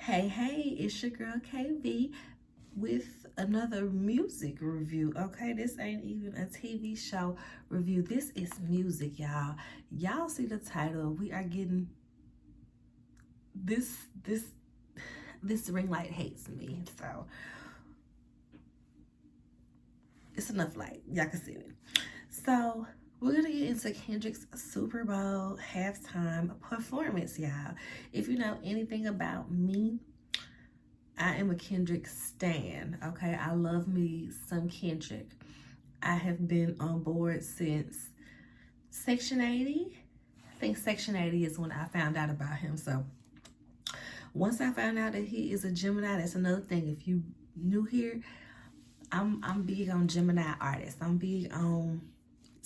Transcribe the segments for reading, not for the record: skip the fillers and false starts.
Hey, it's your girl KB with another music review. Okay, this ain't even a TV show review. This is music, y'all. Y'all see the title. We are getting this ring light hates me. So it's enough light. Y'all can see it. So we're gonna get into Kendrick's Super Bowl halftime performance, y'all. If you know anything about me, I am a Kendrick stan, okay? I love me some Kendrick. I have been on board since Section 80. I think Section 80 is when I found out about him. So once I found out that he is a Gemini, that's another thing. If you new here, I'm big on Gemini artists. I'm big on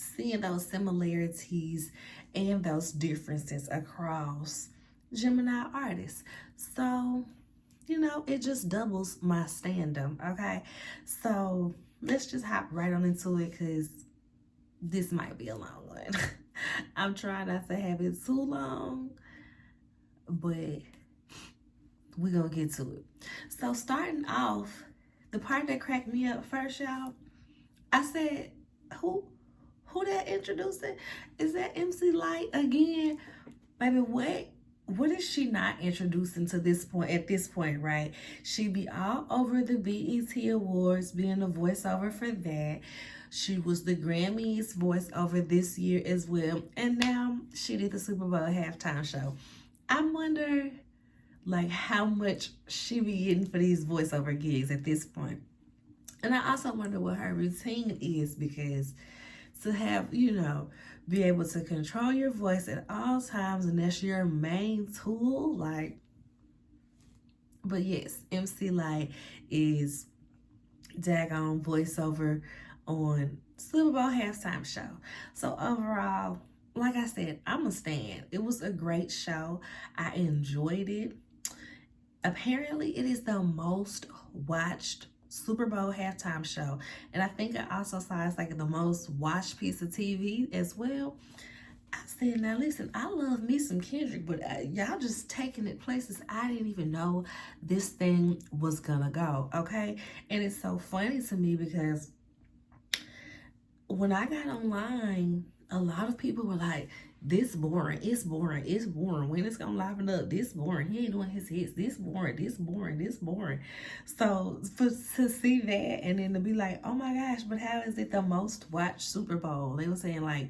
seeing those similarities and those differences across Gemini artists. So it just doubles my stand-up, okay? So let's just hop right on into it because this might be a long one. I'm trying not to have it too long, but we're gonna get to it. So starting off, the part that cracked me up first, y'all, I said, who that introducing? Is that MC Light again? Baby, what is she not introducing to this point, at this point, right? She be all over the BET Awards, being a voiceover for that. She was the Grammys voiceover this year as well. And now she did the Super Bowl halftime show. I wonder, how much she be getting for these voiceover gigs at this point. And I also wonder what her routine is, because to have, be able to control your voice at all times, and that's your main tool, but yes, MC Light is daggone voiceover on Super Bowl halftime show. So overall, like I said, I'm a stan. It was a great show. I enjoyed it. Apparently, it is the most watched Super Bowl halftime show, and I think I also saw it's the most watched piece of TV as well. I said, now listen, I love me some Kendrick, but y'all just taking it places I didn't even know this thing was gonna go, okay? And it's so funny to me because when I got online, a lot of people were like, this boring, it's boring, it's boring. When it's gonna liven up, this boring. He ain't doing his hits, this boring, this boring, this boring. So to see that and then to be like, oh my gosh, but how is it the most watched Super Bowl? They were saying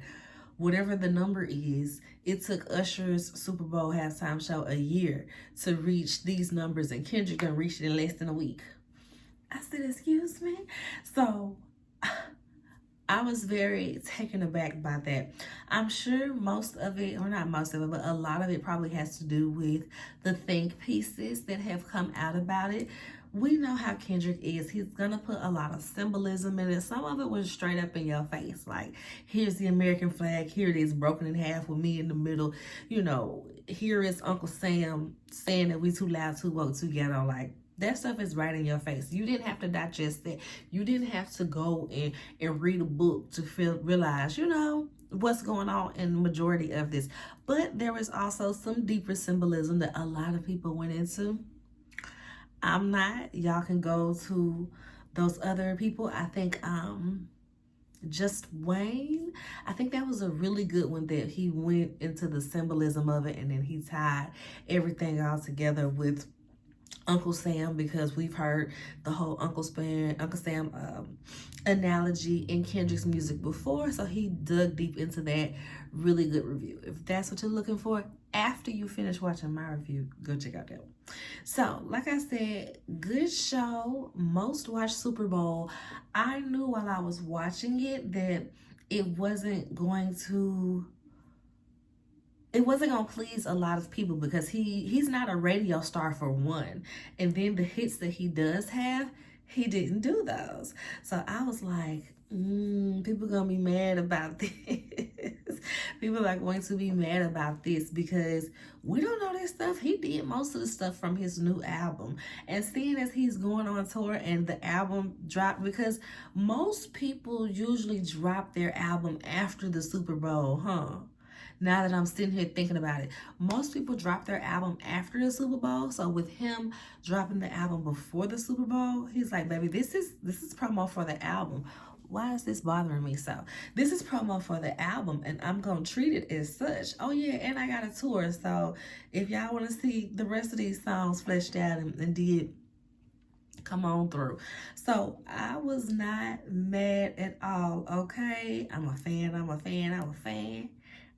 whatever the number is, it took Usher's Super Bowl halftime show a year to reach these numbers, and Kendrick done reached it in less than a week. I said, excuse me? So I was very taken aback by that. I'm sure most of it, or not most of it, but a lot of it probably has to do with the think pieces that have come out about it. We know how Kendrick is. He's going to put a lot of symbolism in it. Some of it was straight up in your face. Here's the American flag. Here it is broken in half with me in the middle. Here is Uncle Sam saying that we too loud, too woke, too ghetto. That stuff is right in your face. You didn't have to digest that. You didn't have to go and read a book to realize, what's going on in the majority of this. But there was also some deeper symbolism that a lot of people went into. I'm not. Y'all can go to those other people. I think Just Wayne, I think that was a really good one, that he went into the symbolism of it, and then he tied everything all together with Uncle Sam, because we've heard the whole Uncle Sam analogy in Kendrick's music before, so he dug deep into that. Really good review. If that's what you're looking for, after you finish watching my review, go check out that one. So, like I said, good show, most watched Super Bowl. I knew while I was watching it that it wasn't going to please a lot of people, because he's not a radio star for one. And then the hits that he does have, he didn't do those. So I was like, people are going to be mad about this. People are going to be mad about this because we don't know this stuff. He did most of the stuff from his new album. And seeing as he's going on tour and the album dropped, because most people usually drop their album after the Super Bowl, huh? Now that I'm sitting here thinking about it, most people drop their album after the Super Bowl. So with him dropping the album before the Super Bowl, he's like, baby, this is promo for the album. Why is this bothering me so? This is promo for the album, and I'm gonna treat it as such. Oh yeah, and I got a tour, so if y'all want to see the rest of these songs fleshed out and did, come on through. So I was not mad at all. Okay, I'm a fan. I'm a fan. I'm a fan.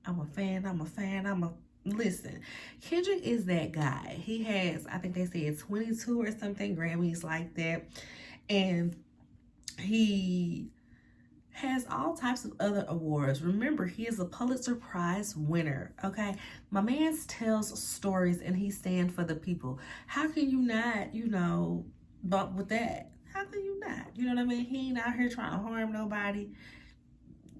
I'm a fan. I'm a fan. Listen, Kendrick is that guy. He has, I think they said 22 or something Grammys like that, and he has all types of other awards. Remember, he is a Pulitzer Prize winner, okay? My man tells stories and he stands for the people. How can you not, bump with that? How can you not? You know what I mean? He ain't out here trying to harm nobody,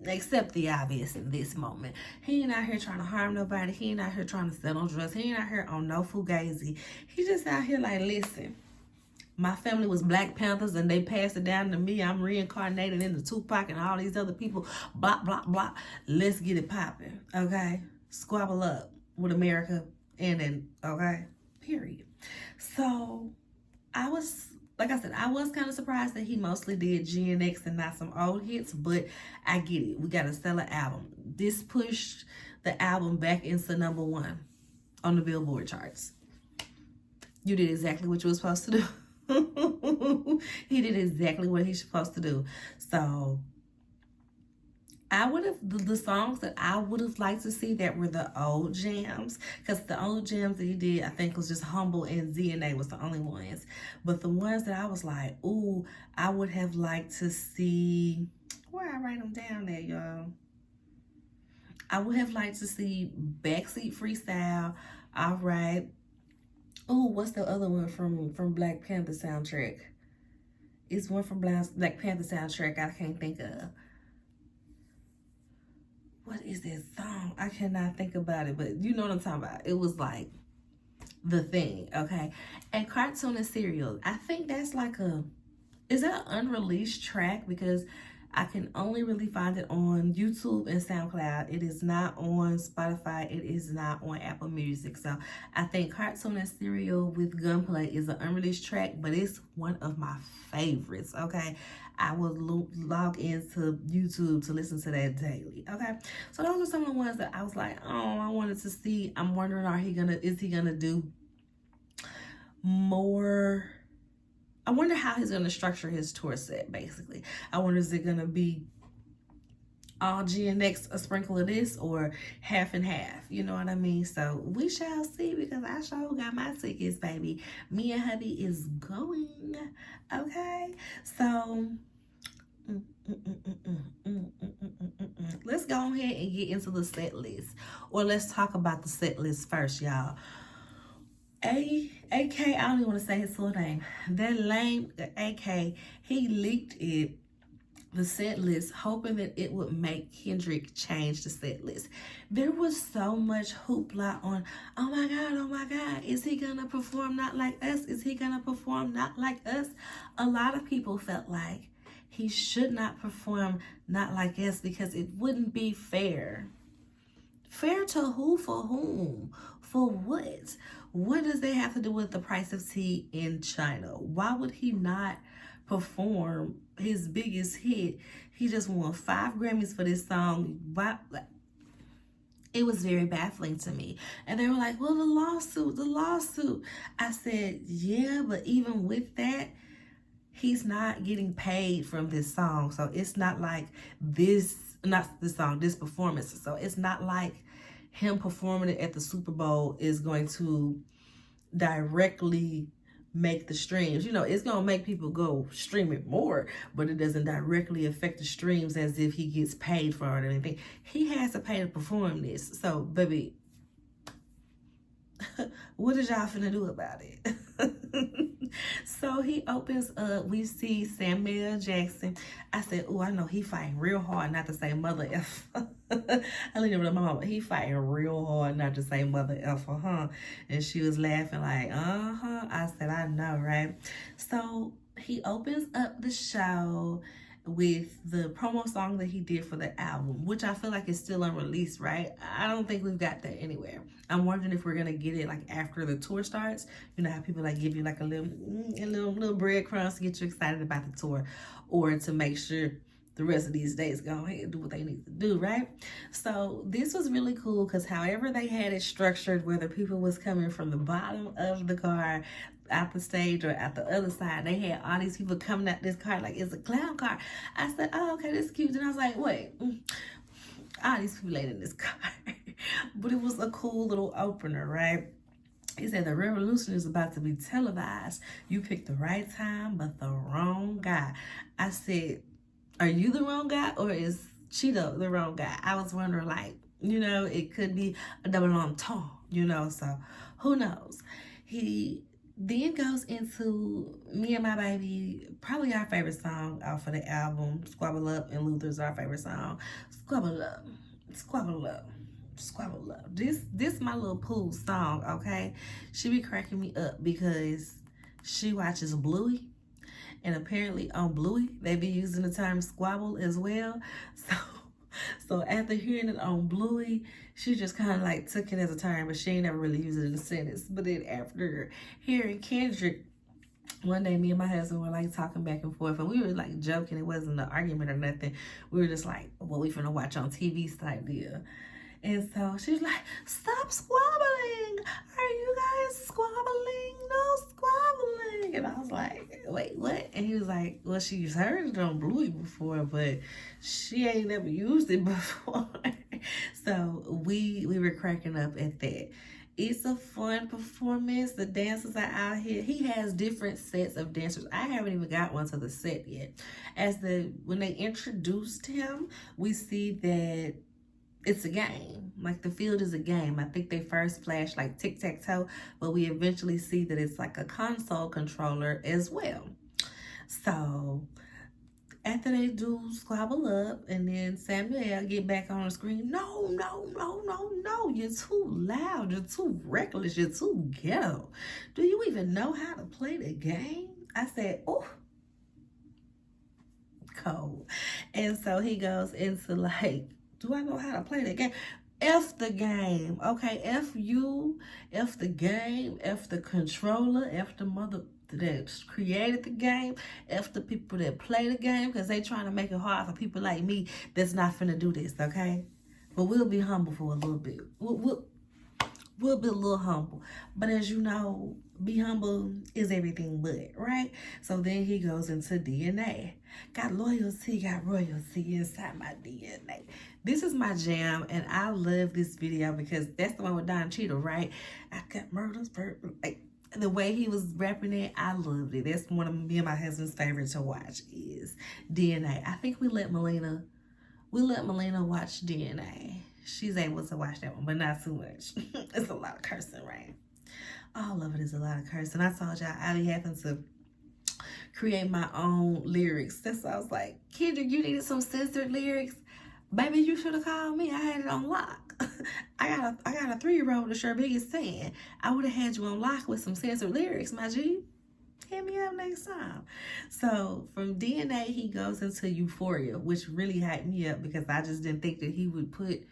except the obvious in this moment. He ain't out here trying to harm nobody. He ain't out here trying to sell no drugs. He ain't out here on no fugazi. He just out here like, listen, my family was Black Panthers and they passed it down to me. I'm reincarnated into Tupac and all these other people. Blah, blah, blah. Let's get it popping, okay? Squabble up with America and then, okay? Period. So, like I said, I was kind of surprised that he mostly did GNX and not some old hits, but I get it. We got to sell an album. This pushed the album back into #1 on the Billboard charts. You did exactly what you were supposed to do. He did exactly what he's supposed to do. So I would have, the songs that I would have liked to see that were the old jams, because the old jams that he did, I think, was just Humble and ZNA was the only ones. But the ones that I was like, ooh, I would have liked to see, where I write them down there, y'all. I would have liked to see Backseat Freestyle, All Right. Oh, what's the other one from Black Panther soundtrack? It's one from Black Panther soundtrack I can't think of. What is that song? I cannot think about it, but you know what I'm talking about. It was like the thing, okay? And Cartoon and Cereal, I think that's like is that an unreleased track? Because I can only really find it on YouTube and SoundCloud. It is not on Spotify. It is not on Apple Music. So I think Cartoon and Cereal with Gunplay is an unreleased track, but it's one of my favorites, okay? I will log into YouTube to listen to that daily, okay? So those are some of the ones that I was like, oh, I wanted to see. I'm wondering, is he gonna do more? I wonder how he's going to structure his tour set, basically. I wonder, is it going to be all GNX, a sprinkle of this, or half and half? You know what I mean? So we shall see, because I sure got my tickets, baby. Me and hubby is going, okay? So let's go ahead and get into the set list. Or let's talk about the set list first, y'all. AK, I don't even want to say his full name. That lame AK, he leaked the set list, hoping that it would make Kendrick change the set list. There was so much hoopla on, oh my God, is he gonna perform not like us? Is he gonna perform not like us? A lot of people felt like he should not perform not like us because it wouldn't be fair. Fair to who? For whom? For what? What does that have to do with the price of tea in China? Why would he not perform his biggest hit? He just won 5 Grammys for this song. Why? It was very baffling to me. And they were like, well, the lawsuit. I said, yeah, but even with that, he's not getting paid from this song. So it's not like this performance. So it's not like him performing it at the Super Bowl is going to directly make the streams. You know, it's going to make people go stream it more, but it doesn't directly affect the streams as if he gets paid for it or anything. He has to pay to perform this. So, baby, what is y'all finna do about it? So he opens up, we see Samuel Jackson. I said, oh, I know he fighting real hard not to say mother F. I leaned over to my mama, he fighting real hard not to say mother F, huh? And she was laughing like, I said, I know, right? So he opens up the show with the promo song that he did for the album, which I feel like is still unreleased, right? I don't think we've got that anywhere. I'm wondering if we're gonna get it like after the tour starts. You know how people like give you like a little breadcrumbs to get you excited about the tour, or to make sure the rest of these days go ahead and do what they need to do, right? So this was really cool because however they had it structured, whether people was coming from the bottom of the car out the stage or at the other side, they had all these people coming out this car like it's a clown car. I said, oh, okay, this is cute. And I was like, wait, all these people ain't in this car. But it was a cool little opener, right? He said, the revolution is about to be televised. You picked the right time, but the wrong guy. I said, are you the wrong guy, or is Cheeto the wrong guy? I was wondering, like, you know, it could be a double entendre, you know, so who knows? He then goes into Me and My Baby, probably our favorite song off of the album, Squabble Up, and Luther's our favorite song. Squabble Up, Squabble Up, Squabble Up. This my little Pooh song, okay? She be cracking me up because she watches Bluey. And apparently on Bluey, they be using the term squabble as well. So after hearing it on Bluey, she just kind of like took it as a term, but she ain't never really used it in a sentence. But then after hearing Kendrick, one day me and my husband were like talking back and forth, and we were like joking. It wasn't an argument or nothing. We were just like, what we finna watch on TV type deal. And so she was like, stop squabbling. Are you guys squabbling? No squabbling. And I was like, wait, what? And he was like, well, she's heard it on Bluey before, but she ain't never used it before. So we were cracking up at that. It's a fun performance. The dancers are out here. He has different sets of dancers. I haven't even got one to the set yet. When they introduced him, we see that it's a game. Like the field is a game. I think they first flashed like tic-tac-toe, but we eventually see that it's like a console controller as well. So after they do squabble up, and then Samuel get back on the screen, no, you're too loud, you're too reckless, you're too ghetto. Do you even know how to play the game? I said, oh, cold. And so he goes into like, do I know how to play the game? F the game, okay? F you, F the game, F the controller, F the mother that created the game, F the people that play the game, because they trying to make it hard for people like me that's not finna do this, okay? But we'll be humble for a little bit. We'll be a little humble. But as you know, be humble is everything but, right? So then he goes into DNA. Got loyalty, got royalty inside my DNA. This is my jam, and I love this video because that's the one with Don Cheadle, right? I got murders, like, the way he was rapping it, I loved it. That's one of me and my husband's favorite to watch is DNA. I think we let Melina watch DNA. She's able to watch that one, but not too much. It's a lot of cursing, right? All of it is a lot of cursing. I told y'all I be having to create my own lyrics. That's why I was like, Kendrick, you needed some censored lyrics. Baby, you should have called me. I had it on lock. I got a 3-year-old that's your biggest fan. I would have had you on lock with some censored lyrics, my G. Hit me up next time. So from DNA, he goes into Euphoria, which really hyped me up because I just didn't think that he would put,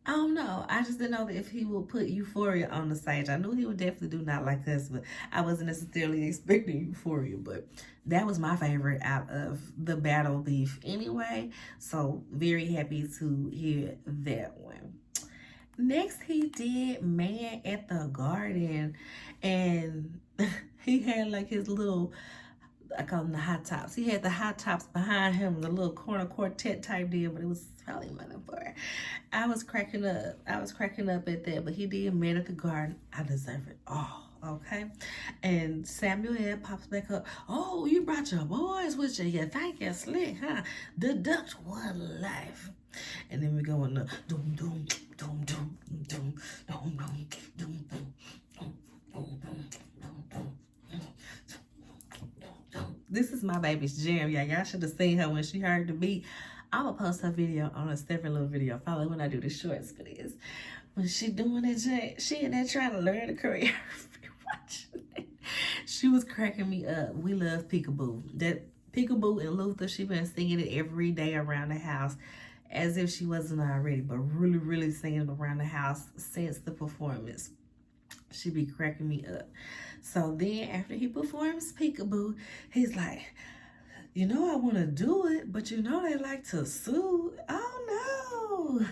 I don't know. I just didn't know that if he would put Euphoria on the stage. I knew he would definitely do Not Like Us, but I wasn't necessarily expecting Euphoria. But that was my favorite out of the battle beef anyway. So very happy to hear that one. Next, he did Man at the Garden, and he had like his little, I call them the hot tops. He had the hot tops behind him, the little corner quartet type deal, but it was probably money for it. I was cracking up at that, but he did Man at the Garden. I deserve it all, okay? And Samuel pops back up. Oh, you brought your boys with you. You think you're slick, huh? Deduct one life. And then we go in the doom, doom, doom, doom, doom, doom, doom, doom, doom, doom. This is my baby's jam, y'all. Y'all should have seen her when she heard the beat. I'm gonna post her video on a separate little video. Follow when I do the shorts for this. When she doing that jam, she in there trying to learn the choreography. Watching it. She was cracking me up. We love Peekaboo. Peekaboo and Luther, she been singing it every day around the house as if she wasn't already, but really, really singing it around the house since the performance. She be cracking me up. So then after he performs Peekaboo, he's like, you know I want to do it, but you know they like to sue. Oh no.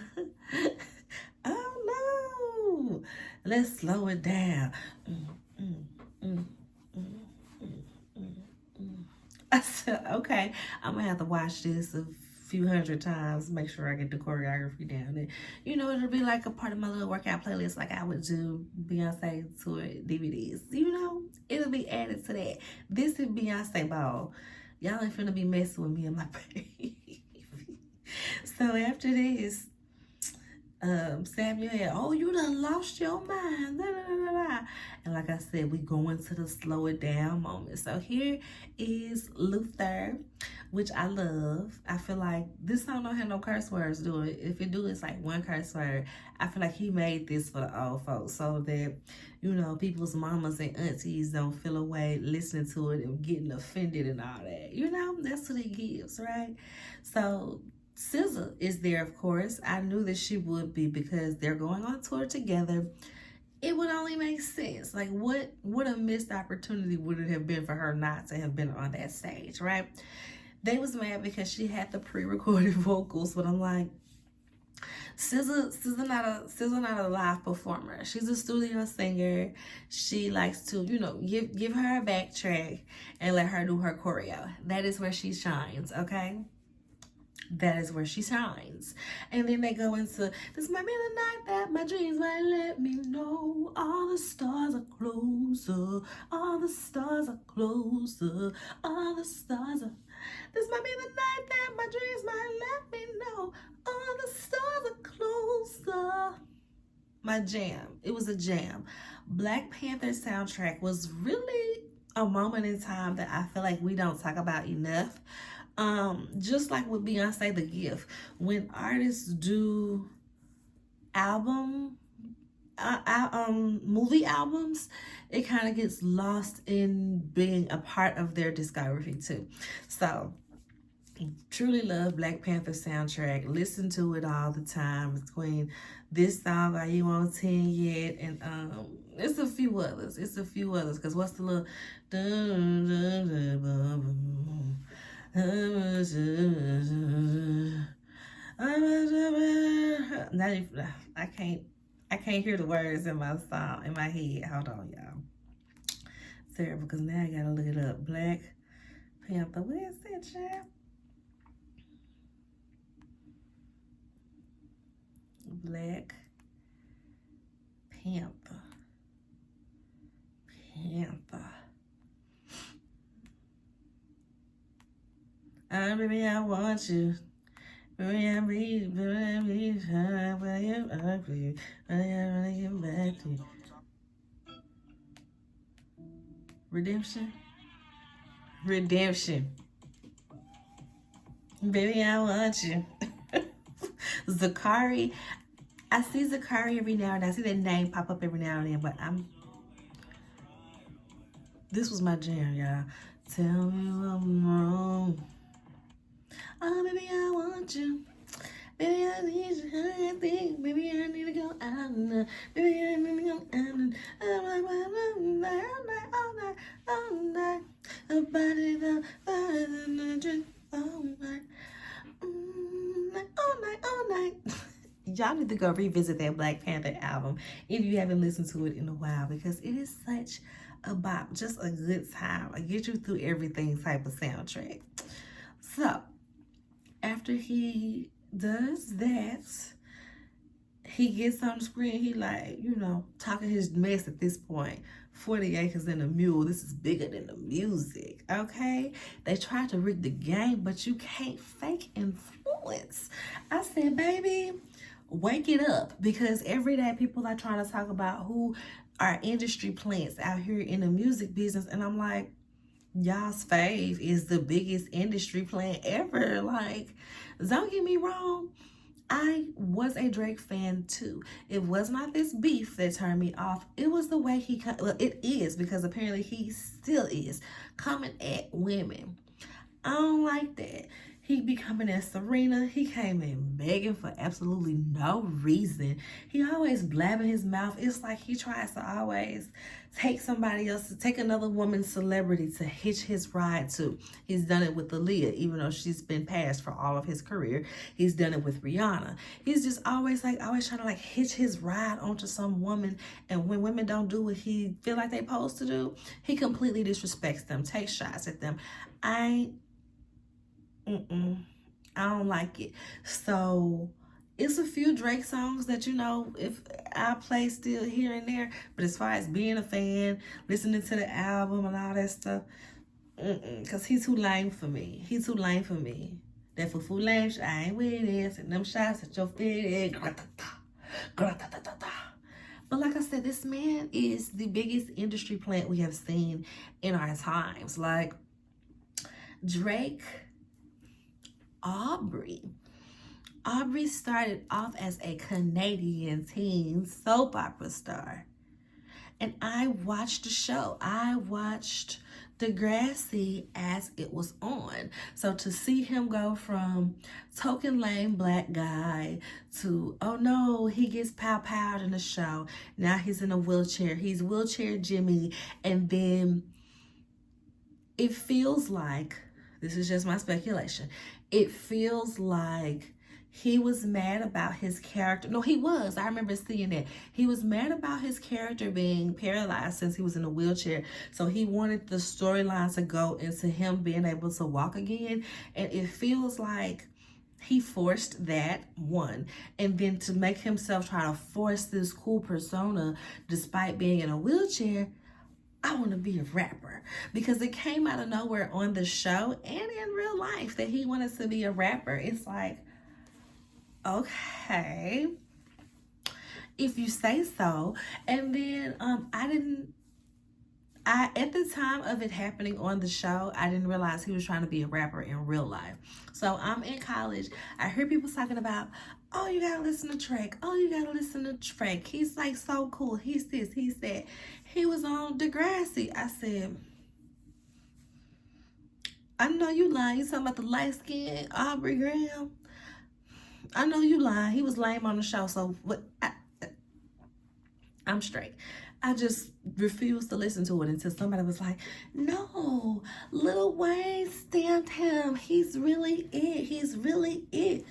Oh no. Let's slow it down. I said, okay, I'm gonna have to watch this a few hundred times, make sure I get the choreography down. And you know, it'll be like a part of my little workout playlist, like I would do Beyonce tour DVDs. You know, it'll be added to that. This is Beyonce ball. Y'all ain't finna be messing with me and my baby. So after this, Samuel had, oh, you done lost your mind. Da, da, da, da. And like I said, we go into the slow it down moment. So here is Luther, which I love. I feel like this song don't have no curse words, do it? If it do, it's like one curse word. I feel like he made this for the old folks so that, you know, people's mamas and aunties don't feel away listening to it and getting offended and all that. You know, that's what he gives, right? So SZA is there, of course. I knew that she would be because they're going on tour together. It would only make sense. Like, what a missed opportunity would it have been for her not to have been on that stage, right? They was mad because she had the pre-recorded vocals, but I'm like, SZA not a live performer. She's a studio singer. She likes to, you know, give her a backtrack and let her do her choreo. That is where she shines, okay? That is where she shines. And then they go into, this might be the night that my dreams might let me know all the stars are closer, all the stars are closer, all the stars are, this might be the night that my dreams might let me know all the stars are closer. My jam. It was a jam. Black Panther soundtrack was really a moment in time that I feel like we don't talk about enough. Just like with Beyonce The Gift, when artists do movie albums, it kind of gets lost in being a part of their discography too. So truly love Black Panther soundtrack. Listen to it all the time between this song, Are You On 10 Yet? And it's a few others. Because what's the little I can't hear the words in my song in my head. Hold on, y'all. Terrible, because now I gotta look it up. Black Panther. Where is that, child? Black Panther. Baby, I want you. Baby, I need, when you ugly, when I wanna get back to you. Redemption. Baby, I want you. Zakari. I see Zakari every now and then. I see that name pop up every now and then, but this was my jam, y'all. Tell me I'm wrong. Oh, baby, I want you. Baby, I need you. I think, baby, I need to go out now. Baby, I need to go out all night. A body down, all night. Y'all need to go revisit that Black Panther album if you haven't listened to it in a while, because it is such a bop, just a good time, a get you through everything type of soundtrack. So after he does that, he gets on the screen, he like, you know, talking his mess at this point. 40 acres and a mule, this is bigger than the music, okay? They tried to rig the game, but you can't fake influence. I said, baby, wake it up, because every day people are trying to talk about who are industry plants out here in the music business, and I'm like, y'all's fave is the biggest industry plant ever. Like, don't get me wrong, I was a Drake fan too. It was not this beef that turned me off. It was the way well, it is, because apparently he still is coming at women. I don't like that. He be coming at Serena. He came in begging for absolutely no reason. He always blabbing his mouth. It's like he tries to always take somebody else, to take another woman's celebrity to hitch his ride to. He's done it with Aaliyah, even though she's been passed for all of his career. He's done it with Rihanna. He's just always always trying to hitch his ride onto some woman. And when women don't do what he feel like they supposed to do, he completely disrespects them, takes shots at them. I don't like it. So it's a few Drake songs that, if I play still here and there, but as far as being a fan, listening to the album and all that stuff, because he's too lame for me. He's too lame for me. That for full lame, I ain't with this, and them shots at your feet. But like I said, this man is the biggest industry plant we have seen in our times. Like Drake, Aubrey started off as a Canadian teen soap opera star. And I watched the show. I watched Degrassi as it was on. So to see him go from token lame black guy to, oh no, he gets pow-powed in the show. Now he's in a wheelchair. He's wheelchair Jimmy. And then it feels like, this is just my speculation, it feels like he was mad about his character. No, he was. I remember seeing that. He was mad about his character being paralyzed since he was in a wheelchair. So he wanted the storyline to go into him being able to walk again. And it feels like he forced that, one. And then to make himself try to force this cool persona despite being in a wheelchair, I want to be a rapper, because it came out of nowhere on the show and in real life that he wanted to be a rapper. It's like, okay, if you say so. And then at the time of it happening on the show, I didn't realize he was trying to be a rapper in real life. So I'm in college. I hear people talking about, oh, you gotta listen to Drake. Oh, you gotta listen to Drake. He's so cool. He's this, he's that. He was on Degrassi. I said, I know you lying. You talking about the light skin Aubrey Graham? I know you lying. He was lame on the show. So what? I'm straight. I just refused to listen to it until somebody was like, no, Lil Wayne stamped him. He's really it. He's really it.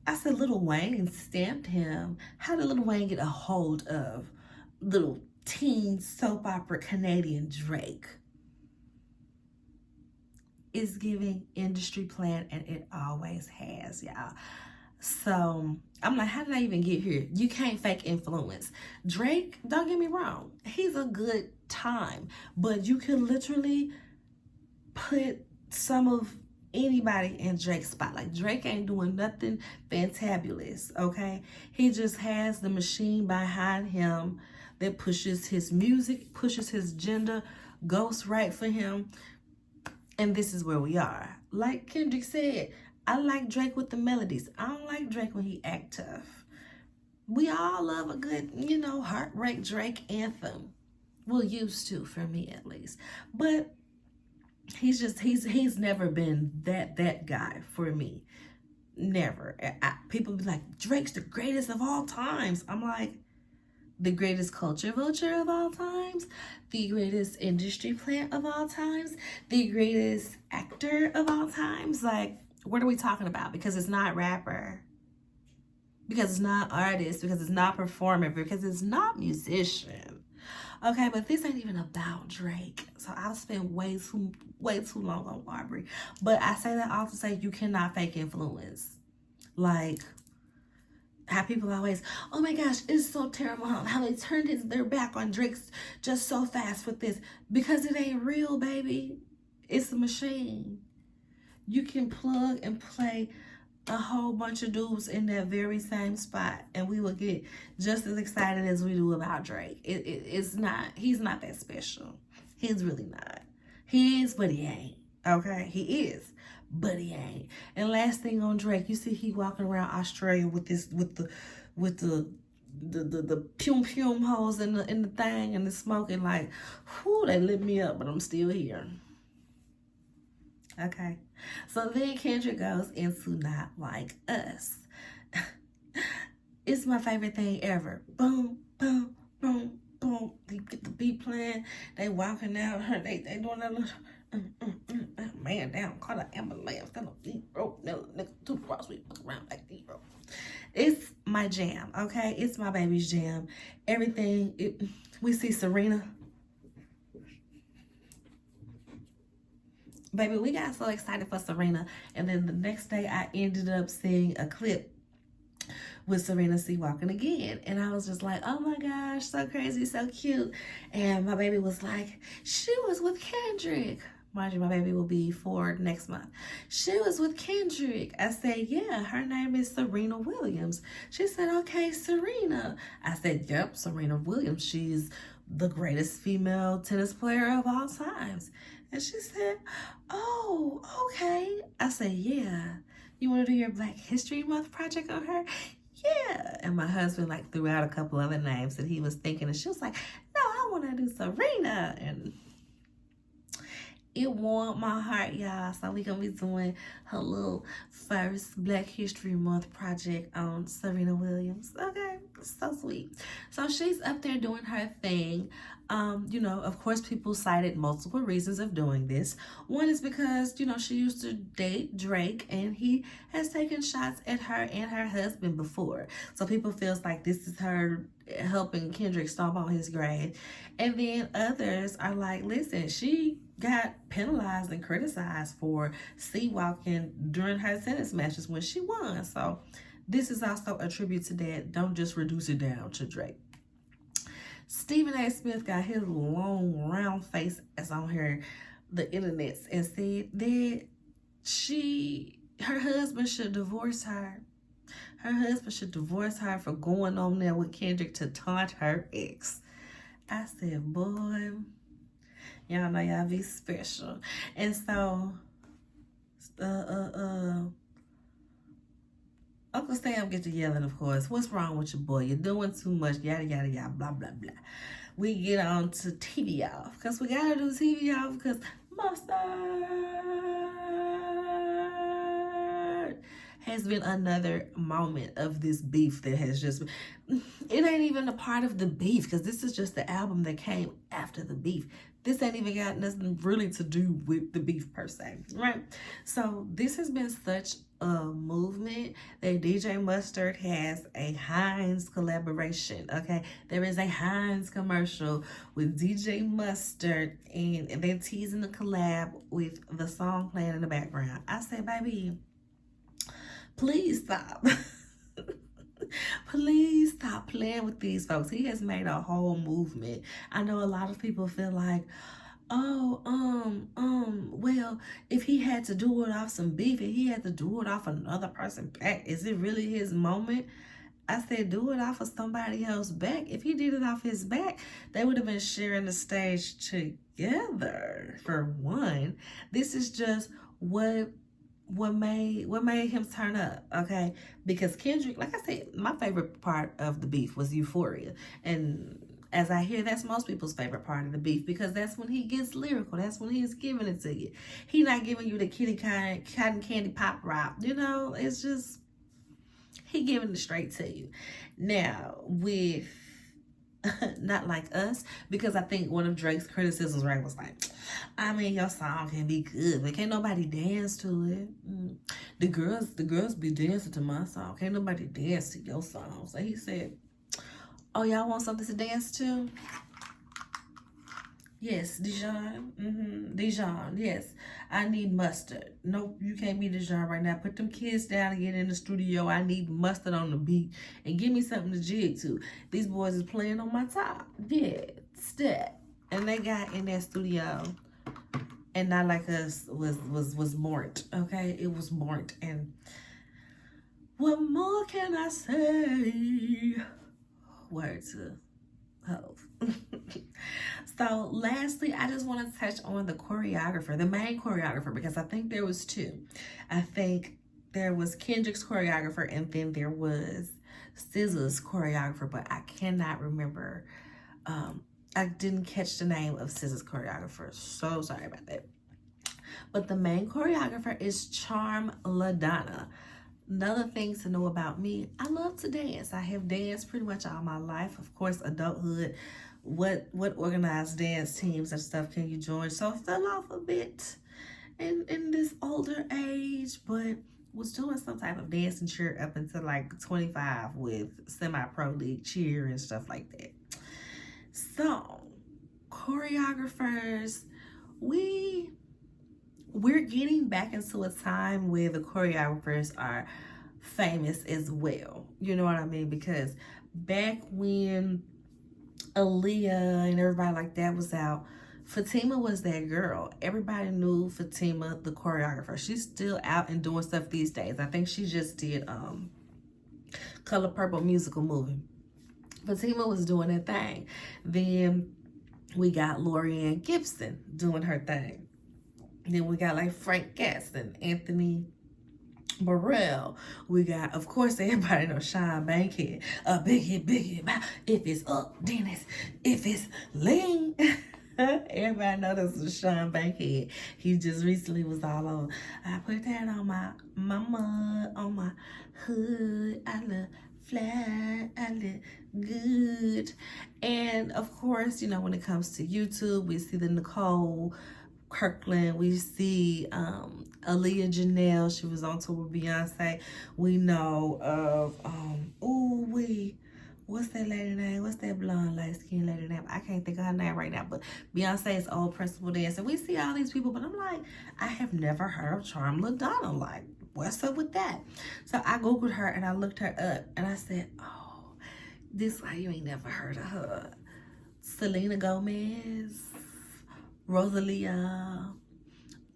I said, Lil Wayne stamped him. How did Lil Wayne get a hold of little teen soap opera Canadian Drake? It's giving industry plant, and it always has, y'all. So I'm like, how did I even get here? You can't fake influence. Drake, don't get me wrong, he's a good time, but you can literally put some of anybody in Drake's spot. Like, Drake ain't doing nothing fantabulous, okay? He just has the machine behind him that pushes his music, pushes his gender, goes right for him. And this is where we are. Like Kendrick said, I like Drake with the melodies. I don't like Drake when he act tough. We all love a good, heartbreak Drake anthem. Well, used to, for me at least. But he's never been that guy for me. Never. People be like, Drake's the greatest of all times. I'm like, the greatest culture vulture of all times, the greatest industry plant of all times, the greatest actor of all times. Like, what are we talking about? Because it's not rapper, because it's not artist, because it's not performer, because it's not musician. Okay, but this ain't even about Drake. So I'll spend way too long on Aubrey. But I say that all to say you cannot fake influence. Like, how people always, oh my gosh, it's so terrible how they turned their back on Drake's just so fast with this. Because it ain't real, baby. It's a machine. You can plug and play a whole bunch of dudes in that very same spot, and we will get just as excited as we do about Drake. He's not that special. He's really not. He is, but he ain't. Okay? He is, but he ain't. And last thing on Drake, you see he walking around Australia with the pum holes in the thing and the smoking, like, whoo, they lit me up, but I'm still here. Okay. So then Kendrick goes into Not Like Us. It's my favorite thing ever. Boom, boom, boom, boom. They get the beat playing. They walking out. They doing that little man down. Call an ambulance. Got no deep rope. No nigga toothbrush. We fuck around like deep rope. It's my jam. Okay, it's my baby's jam. Everything. We see Serena. Baby, we got so excited for Serena, and then the next day I ended up seeing a clip with Serena C walking again. And I was just like, oh my gosh, so crazy, so cute. And my baby was like, she was with Kendrick. Mind you, my baby will be 4 next month. She was with Kendrick. I said, yeah, her name is Serena Williams. She said, okay, Serena. I said, yep, Serena Williams. She's the greatest female tennis player of all times. And she said, oh, okay. I said, yeah. You want to do your Black History Month project on her? Yeah. And my husband like threw out a couple other names that he was thinking, and she was like, no, I want to do Serena. And it warmed my heart, y'all. So we gonna be doing her little first Black History Month project on Serena Williams. Okay, so sweet. So she's up there doing her thing. You know, of course, people cited multiple reasons of doing this. One is because, you know, she used to date Drake and he has taken shots at her and her husband before. So people feels like this is her helping Kendrick stomp on his grave. And then others are like, listen, she got penalized and criticized for sea-walking during her tennis matches when she won. So this is also a tribute to that. Don't just reduce it down to Drake. Stephen A. Smith got his long round face as on her the internets and said that her husband should divorce her. Her husband should divorce her for going on there with Kendrick to taunt her ex. I said, boy, y'all know y'all be special. And so Uncle Sam get to yelling, of course. What's wrong with your boy? You're doing too much, yada, yada, yada, blah, blah, blah. We get on to TV off, because we got to do TV off, because Mustard has been another moment of this beef that has just, it ain't even a part of the beef, because this is just the album that came after the beef. This ain't even got nothing really to do with the beef per se, right? So this has been such a movement that DJ Mustard has a Heinz collaboration, okay? There is a Heinz commercial with DJ Mustard, and they're teasing the collab with the song playing in the background. I said, baby, please stop. Please stop playing with these folks. He has made a whole movement. I know a lot of people feel like, oh, well, if he had to do it off some beef, if he had to do it off another person's back, is it really his moment? I said, do it off of somebody else's back. If he did it off his back, they would have been sharing the stage together, for one. This is just what made him turn up, okay? Because Kendrick, like I said, my favorite part of the beef was Euphoria. And as I hear, that's most people's favorite part of the beef, because that's when he gets lyrical. That's when he's giving it to you. He not giving you the cotton candy pop rock. You know, it's just, he giving it straight to you. Now, with Not Like Us, because I think one of Drake's criticisms, right, was like, I mean, your song can be good, but can't nobody dance to it. The girls be dancing to my song. Can't nobody dance to your song. So he said, oh, y'all want something to dance to? Yes, Dijon. Dijon, yes. I need Mustard. Nope, you can't be Dijon right now. Put them kids down and get in the studio. I need Mustard on the beat. And give me something to jig to. These boys is playing on my top. Yeah, step. And they got in that studio. And Not Like Us was morte, okay? It was morte. And what more can I say? Word to Hove. So lastly, I just want to touch on the choreographer, the main choreographer, because I think there was two. I think there was Kendrick's choreographer, and then there was SZA's choreographer, but I cannot remember. I didn't catch the name of SZA's choreographer, so sorry about that. but the main choreographer is Charm LaDonna. Another thing to know about me, I love to dance. I have danced pretty much all my life. Of course, adulthood, what organized dance teams and stuff can you join? So I fell off a bit in this older age, but was doing some type of dance and cheer up until like 25 with semi-pro league cheer and stuff like that. So choreographers, we're getting back into a time where the choreographers are famous as well. You know what I mean? Because back when Aaliyah and everybody like that was out, Fatima was that girl. Everybody knew Fatima, the choreographer. She's still out and doing stuff these days. I think she just did Color Purple musical movie. Fatima was doing her thing. Then we got Lorianne Gibson doing her thing. Then we got like Frank Gaston, Anthony Burrell. We got, of course, everybody knows Sean Bankhead. Big hit, if it's up, Dennis. If it's lean. Everybody know this was Sean Bankhead. He just recently was all on, I put that on my mud, on my hood. I look fly, I look good. And of course, you know, when it comes to YouTube, we see the Nicole Kirkland, we see Aaliyah Janelle, she was on tour with Beyonce. We know of what's that lady name? What's that blonde light skinned lady name? I can't think of her name right now, but Beyonce's old principal dancer. We see all these people, but I'm like, I have never heard of Charm LaDonna. Like, what's up with that? So I Googled her and I looked her up and I said, oh, this why you ain't never heard of her. Selena Gomez, Rosalia,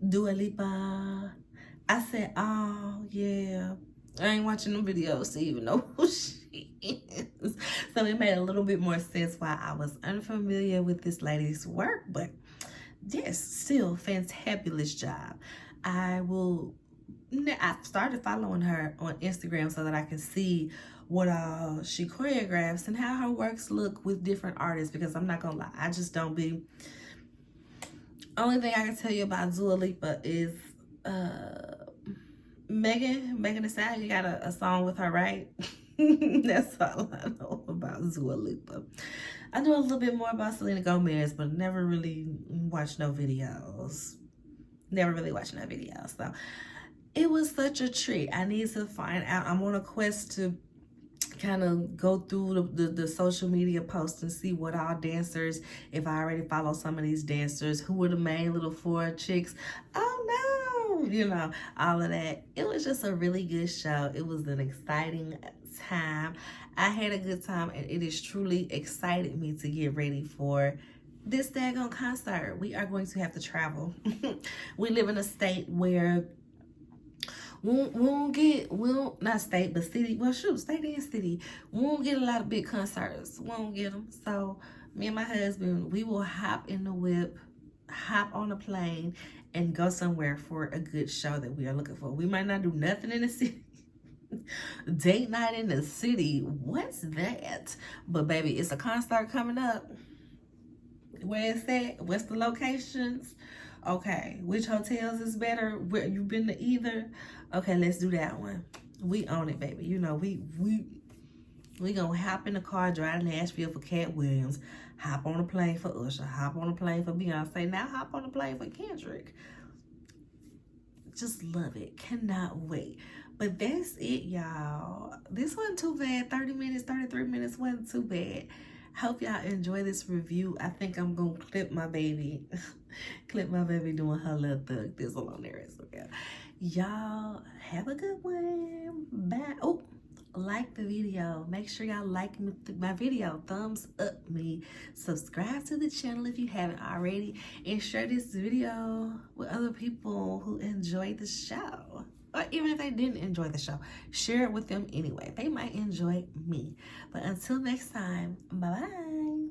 Dua Lipa. I said, oh, yeah. I ain't watching them videos to even know who she is. So it made a little bit more sense why I was unfamiliar with this lady's work. But yes, still fantabulous job. I started following her on Instagram so that I can see what all she choreographs and how her works look with different artists, because I'm not gonna lie, I just don't be. Only thing I can tell you about Dua Lipa is Megan Thee Stallion. You got a song with her, right? That's all I know about Dua Lipa. I know a little bit more about Selena Gomez, but never really watched no videos. So it was such a treat. I need to find out. I'm on a quest to kind of go through the social media posts and see what all dancers, if I already follow some of these dancers, who were the main little four chicks. Oh no, you know, all of that. It was just a really good show. It was an exciting time. I had a good time, and it has truly excited me to get ready for this daggone concert. We are going to have to travel. We live in a state where we won't not state, but city. Well, shoot, state and city. We won't get a lot of big concerts. We won't get them. So me and my husband, we will hop in the whip, hop on a plane, and go somewhere for a good show that we are looking for. We might not do nothing in the city. Date night in the city. What's that? But baby, it's a concert coming up. Where is that? What's the locations? Okay, which hotels is better? Where you been to either? Okay, let's do that one. We own it, baby. You know, we gonna hop in the car, drive to Nashville for Cat Williams, hop on a plane for Usher, hop on a plane for Beyonce, now hop on a plane for Kendrick. Just love it. Cannot wait. But that's it, y'all. This wasn't too bad. 30 minutes, 33 minutes wasn't too bad. Hope y'all enjoy this review. I think I'm gonna clip my baby. Clip my baby doing her little thug thistle on there as well. Y'all have a good one. Bye. Oh, like the video. Make sure y'all like my video. Thumbs up me. Subscribe to the channel if you haven't already. And share this video with other people who enjoy the show. Or even if they didn't enjoy the show, share it with them anyway. They might enjoy me. But until next time, bye-bye.